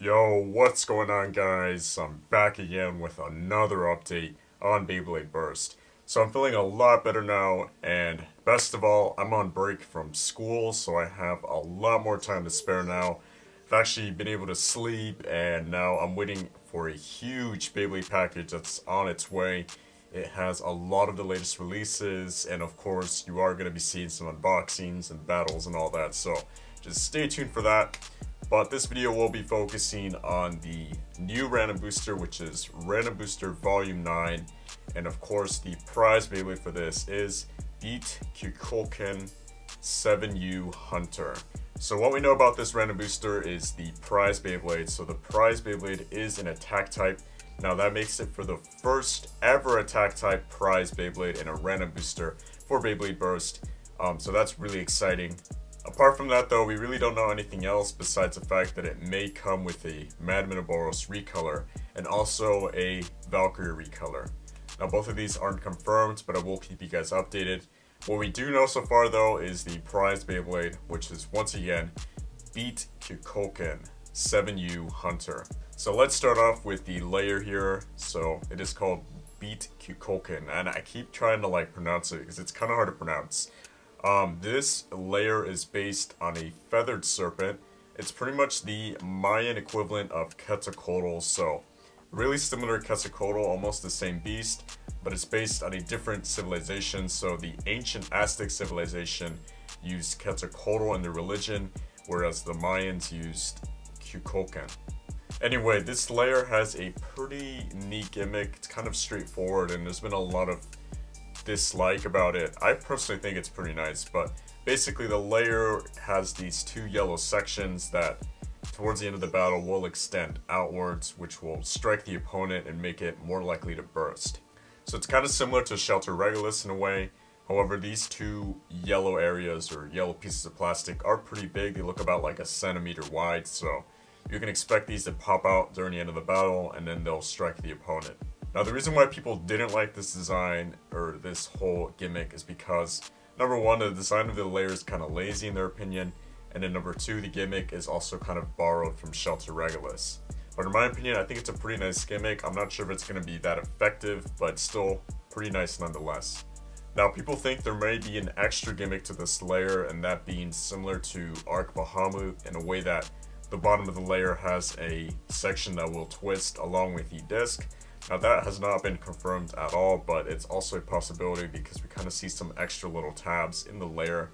Yo, what's going on, guys? I'm back again with another update on Beyblade Burst. So I'm feeling a lot better now, and best of all, I'm on break from school, so I have a lot more time to spare now. I've actually been able to sleep, and now I'm waiting for a huge Beyblade package that's on its way. It has a lot of the latest releases, and of course, you are going to be seeing some unboxings and battles and all that, so just stay tuned for that. But this video will be focusing on the new random booster, which is Random Booster Volume 9. And of course, the prize Beyblade for this is Beat Kyokoken 7U Hunter. So what we know about this random booster is the prize Beyblade. So the prize Beyblade is an attack type. Now that makes it for the first ever attack type prize Beyblade in a random booster for Beyblade Burst. So that's really exciting. Apart from that though, we really don't know anything else besides the fact that it may come with a Madman Ouroboros recolor and also a Valkyrie recolor. Now both of these aren't confirmed, but I will keep you guys updated. What we do know so far though is the prize Beyblade, which is once again Beat Kyokoken 7U Hunter. So let's start off with the layer here. So it is called Beat Kyokoken, and I keep trying to pronounce it because it's kind of hard to pronounce. This layer is based on a feathered serpent. It's pretty much the Mayan equivalent of Quetzalcoatl, so really similar to Quetzalcoatl, almost the same beast, but it's based on a different civilization. So the ancient Aztec civilization used Quetzalcoatl in their religion, whereas the Mayans used Kyokoken. Anyway, this layer has a pretty neat gimmick. It's kind of straightforward, and there's been a lot of dislike about it. I personally think it's pretty nice, but basically the layer has these two yellow sections that towards the end of the battle will extend outwards, which will strike the opponent and make it more likely to burst. So it's kind of similar to Shelter Regulus in a way. However, these two yellow areas or yellow pieces of plastic are pretty big. They look about like a centimeter wide, so you can expect these to pop out during the end of the battle and then they'll strike the opponent. Now the reason why people didn't like this design or this whole gimmick is because number one, the design of the layer is kind of lazy in their opinion, and then number two, the gimmick is also kind of borrowed from Shelter Regulus. But in my opinion, I think it's a pretty nice gimmick. I'm not sure if it's going to be that effective, but still pretty nice nonetheless. Now people think there may be an extra gimmick to this layer, and that being similar to Arc Bahamut in a way that the bottom of the layer has a section that will twist along with the disc. Now that has not been confirmed at all, but it's also a possibility because we kind of see some extra little tabs in the layer.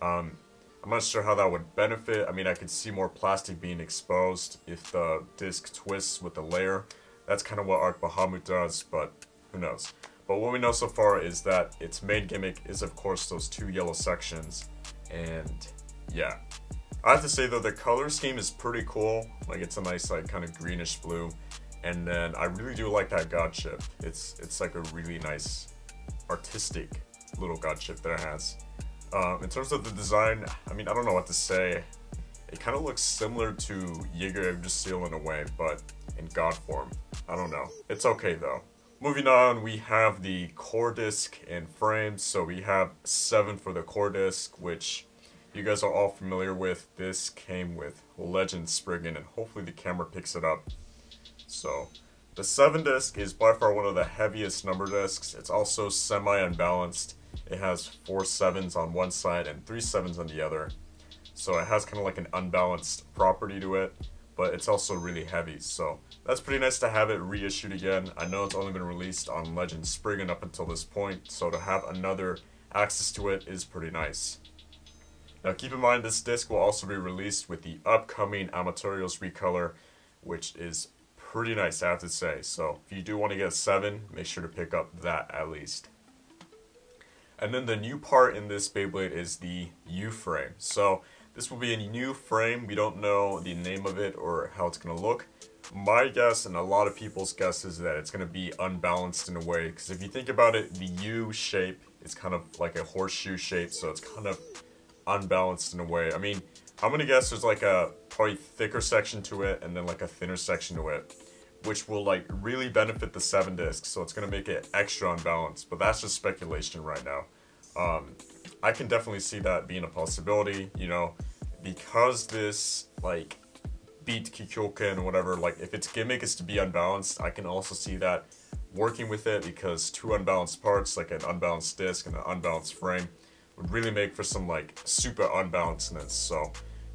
I'm not sure how that would benefit. I mean, I could see more plastic being exposed if the disc twists with the layer. That's kind of what Arc Bahamut does, but who knows. But what we know so far is that its main gimmick is of course those two yellow sections, and yeah. I have to say though, the color scheme is pretty cool. Like it's a nice kind of greenish blue. And then I really do like that god ship. It's like a really nice artistic little god ship that it has. In terms of the design, I mean, I don't know what to say. It kind of looks similar to Jaeger Yggdrasil in a way, but in god form. I don't know. It's okay though. Moving on, we have the core disc and frames. So we have 7 for the core disc, which you guys are all familiar with. This came with Legend Spriggan, and hopefully the camera picks it up. So the 7 disc is by far one of the heaviest number discs. It's also semi-unbalanced. It has 4 7s on one side and 3 7s on the other. So it has kind of like an unbalanced property to it, but it's also really heavy. So that's pretty nice to have it reissued again. I know it's only been released on Legend Spriggan up until this point, so to have another access to it is pretty nice. Now keep in mind this disc will also be released with the upcoming Amatorios recolor, which is pretty nice, I have to say. So if you do want to get a 7, make sure to pick up that at least. And then the new part in this Beyblade is the U-frame. So this will be a new frame. We don't know the name of it or how it's going to look. My guess and a lot of people's guess is that it's going to be unbalanced in a way, because if you think about it, the U shape is kind of like a horseshoe shape, so it's kind of unbalanced in a way. I mean, I'm going to guess there's like a probably thicker section to it and then like a thinner section to it, which will really benefit the 7 discs, so it's going to make it extra unbalanced, but that's just speculation right now. I can definitely see that being a possibility, you know, because this beat Kikyoken or whatever, like if its gimmick is to be unbalanced, I can also see that working with it, because two unbalanced parts, like an unbalanced disc and an unbalanced frame, would really make for some like super unbalancedness. So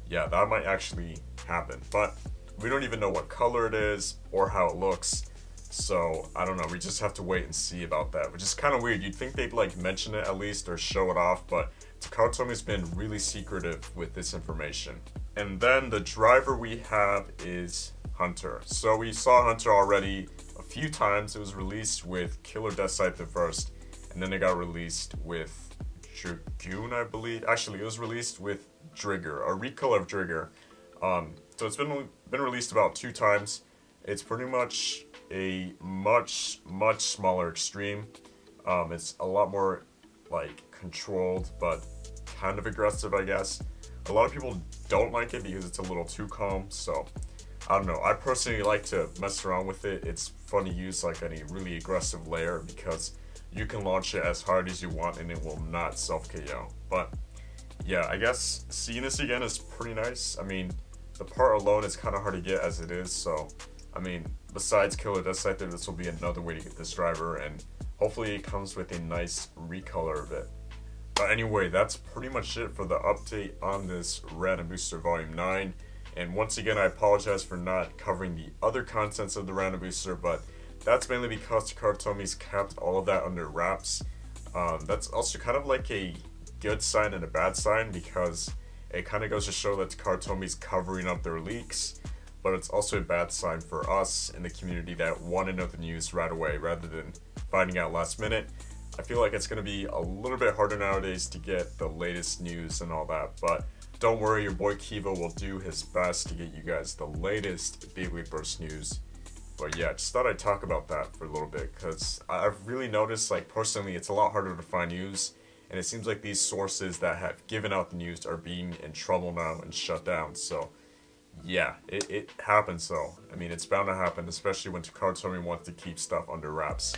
yeah, that might actually happen, but we don't even know what color it is or how it looks. So I don't know, we just have to wait and see about that, which is kind of weird. You'd think they'd like mention it at least or show it off, but Takara Tomy been really secretive with this information. And then the driver we have is Hunter. So we saw Hunter already a few times. It was released with Killer Deathscythe the first, and then it got released with Dragoon, I believe. Actually, it was released with Drigger, a recolor of Drigger. So it's been released about 2 times. It's pretty much a much smaller extreme. It's a lot more like controlled, but kind of aggressive, I guess. A lot of people don't like it because it's a little too calm, so I don't know. I personally like to mess around with it. It's fun to use like any really aggressive layer because you can launch it as hard as you want and it will not self-KO. But yeah, I guess seeing this again is pretty nice. I mean, the part alone is kind of hard to get as it is, so I mean, besides Killer Deathscythe, this will be another way to get this driver, and hopefully it comes with a nice recolor of it. But anyway, that's pretty much it for the update on this Random Booster Volume 9. And once again, I apologize for not covering the other contents of the Random Booster, but that's mainly because Takara Tomy's kept all of that under wraps. That's also kind of like a good sign and a bad sign, because it kind of goes to show that Takara Tomy's covering up their leaks, but it's also a bad sign for us in the community that want to know the news right away rather than finding out last minute. I feel like it's going to be a little bit harder nowadays to get the latest news and all that, but don't worry, your boy Kiva will do his best to get you guys the latest Beyblade Burst news. But yeah, just thought I'd talk about that for a little bit, because I've really noticed, like personally, it's a lot harder to find news, and it seems like these sources that have given out the news are being in trouble now and shut down. So yeah, it happens though. I mean, it's bound to happen, especially when Takara Tomy wants to keep stuff under wraps.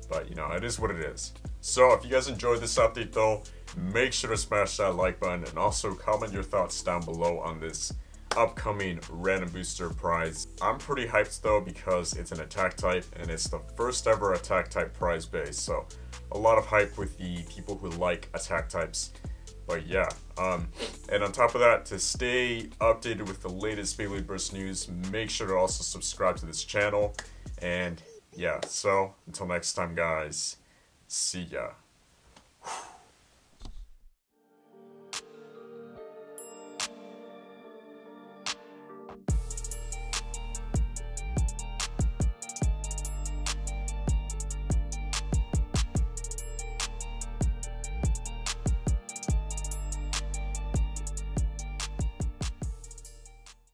But you know, it is what it is. So if you guys enjoyed this update though, make sure to smash that like button, and also comment your thoughts down below on this upcoming Random Booster prize. I'm pretty hyped though, because it's an attack type and it's the first ever attack type prize base, so a lot of hype with the people who like attack types. But yeah, and on top of that, to stay updated with the latest Beyblade Burst news, make sure to also subscribe to this channel. And yeah, so until next time guys, see ya.